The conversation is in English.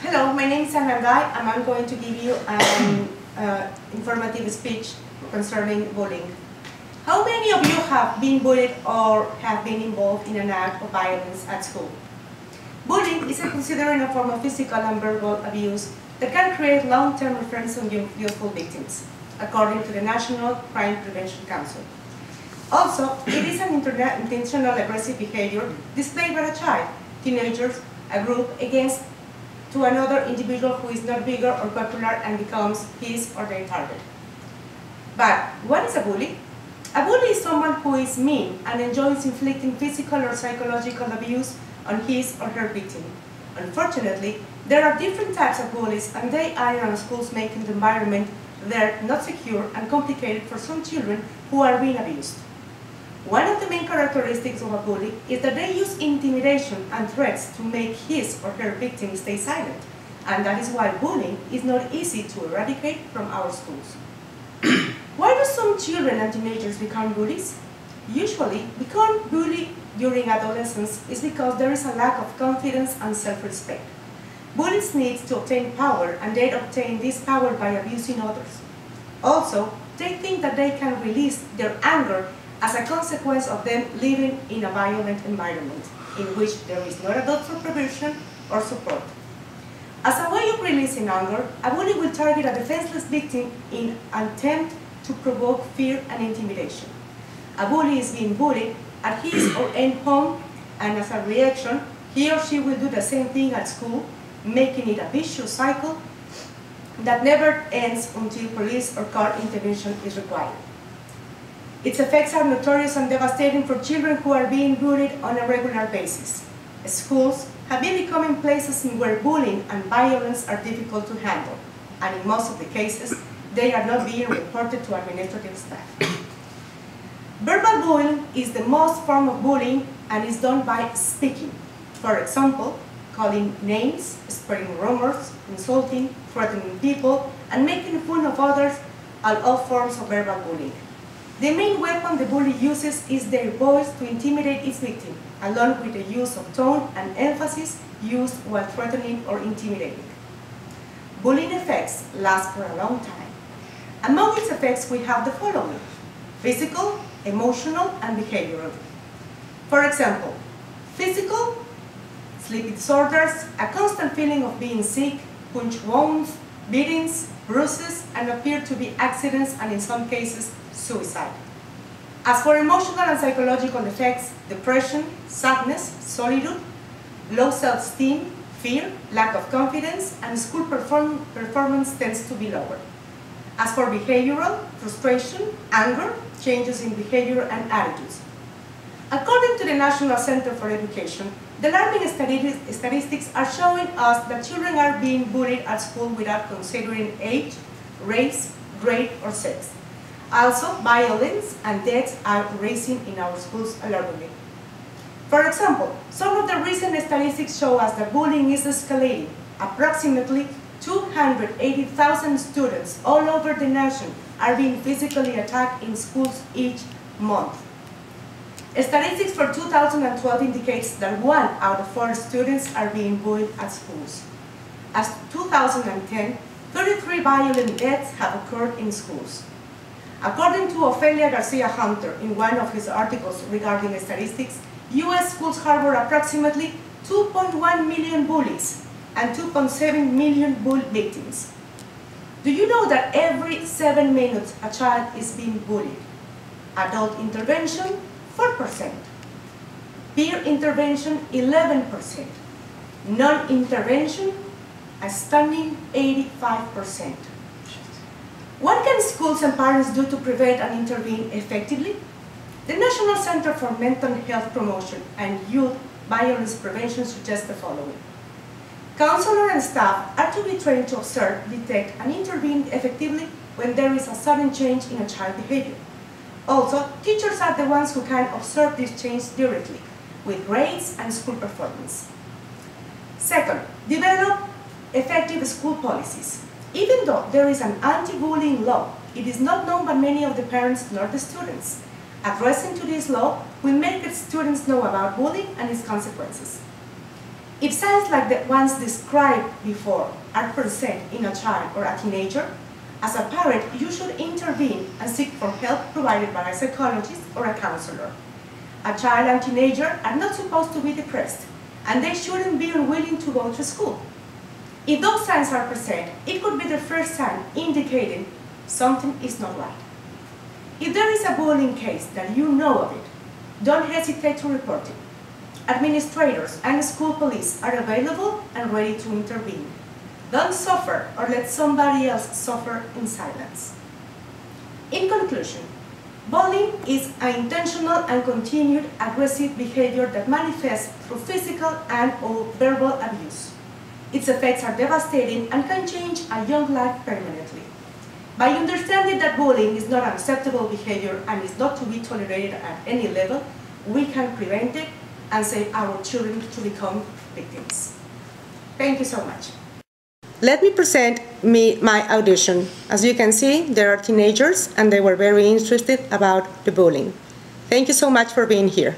Hello, my name is Anna Guy, and I'm going to give you an informative speech concerning bullying. How many of you have been bullied or have been involved in an act of violence at school? Bullying is considered a form of physical and verbal abuse that can create long-term effects on youthful victims, according to the National Crime Prevention Council. Also, it is an intentional aggressive behavior displayed by a child, teenagers, a group against to another individual who is not bigger or popular and becomes his or their target. But what is a bully? A bully is someone who is mean and enjoys inflicting physical or psychological abuse on his or her victim. Unfortunately, there are different types of bullies, and they are in our schools, making the environment there not secure and complicated for some children who are being abused. One of the main characteristics of a bully is that they use intimidation and threats to make his or her victim stay silent, and that is why bullying is not easy to eradicate from our schools. Why do some children and teenagers become bullies? Usually, become bullied during adolescence is because there is a lack of confidence and self-respect. Bullies need to obtain power, and they obtain this power by abusing others. Also, they think that they can release their anger as a consequence of them living in a violent environment in which there is no adult supervision or support. As a way of releasing anger, a bully will target a defenseless victim in an attempt to provoke fear and intimidation. A bully is being bullied at his or her home, and as a reaction, he or she will do the same thing at school, making it a vicious cycle that never ends until police or court intervention is required. Its effects are notorious and devastating for children who are being bullied on a regular basis. Schools have been becoming places where bullying and violence are difficult to handle, and in most of the cases, they are not being reported to administrative staff. Verbal bullying is the most form of bullying and is done by speaking. For example, calling names, spreading rumors, insulting, threatening people, and making fun of others are all forms of verbal bullying. The main weapon the bully uses is their voice to intimidate its victim, along with the use of tone and emphasis used while threatening or intimidating. Bullying effects last for a long time. Among its effects, we have the following: physical, emotional, and behavioral. For example, physical, sleep disorders, a constant feeling of being sick, punch wounds, beatings, bruises, and appear to be accidents, and in some cases, suicide. As for emotional and psychological effects, depression, sadness, solitude, low self-esteem, fear, lack of confidence, and school performance tends to be lower. As for behavioral, frustration, anger, changes in behavior and attitudes. According to the National Center for Education, the alarming statistics are showing us that children are being bullied at school without considering age, race, grade, or sex. Also, violence and deaths are rising in our schools alarmingly. For example, some of the recent statistics show us that bullying is escalating. Approximately 280,000 students all over the nation are being physically attacked in schools each month. Statistics for 2012 indicates that 1 out of 4 students are being bullied at schools. As 2010, 33 violent deaths have occurred in schools. According to Ofelia Garcia Hunter, in one of his articles regarding statistics, U.S. schools harbor approximately 2.1 million bullies and 2.7 million bully victims. Do you know that every 7 minutes a child is being bullied? Adult intervention, 4%. Peer intervention, 11%. Non-intervention, a stunning 85%. What can schools and parents do to prevent and intervene effectively? The National Center for Mental Health Promotion and Youth Violence Prevention suggests the following. Counselors and staff are to be trained to observe, detect, and intervene effectively when there is a sudden change in a child's behavior. Also, teachers are the ones who can observe this change directly, with grades and school performance. Second, develop effective school policies. Even though there is an anti-bullying law, it is not known by many of the parents nor the students. Addressing to this law will make the students know about bullying and its consequences. If signs like the ones described before are present in a child or a teenager, as a parent, you should intervene and seek for help provided by a psychologist or a counselor. A child and teenager are not supposed to be depressed, and they shouldn't be unwilling to go to school. If those signs are present, it could be the first sign indicating something is not right. If there is a bullying case that you know of it, don't hesitate to report it. Administrators and school police are available and ready to intervene. Don't suffer or let somebody else suffer in silence. In conclusion, bullying is an intentional and continued aggressive behavior that manifests through physical and/or verbal abuse. Its effects are devastating and can change a young life permanently. By understanding that bullying is not an acceptable behavior and is not to be tolerated at any level, we can prevent it and save our children to become victims. Thank you so much. Let me present my audition. As you can see, there are teenagers and they were very interested about the bullying. Thank you so much for being here.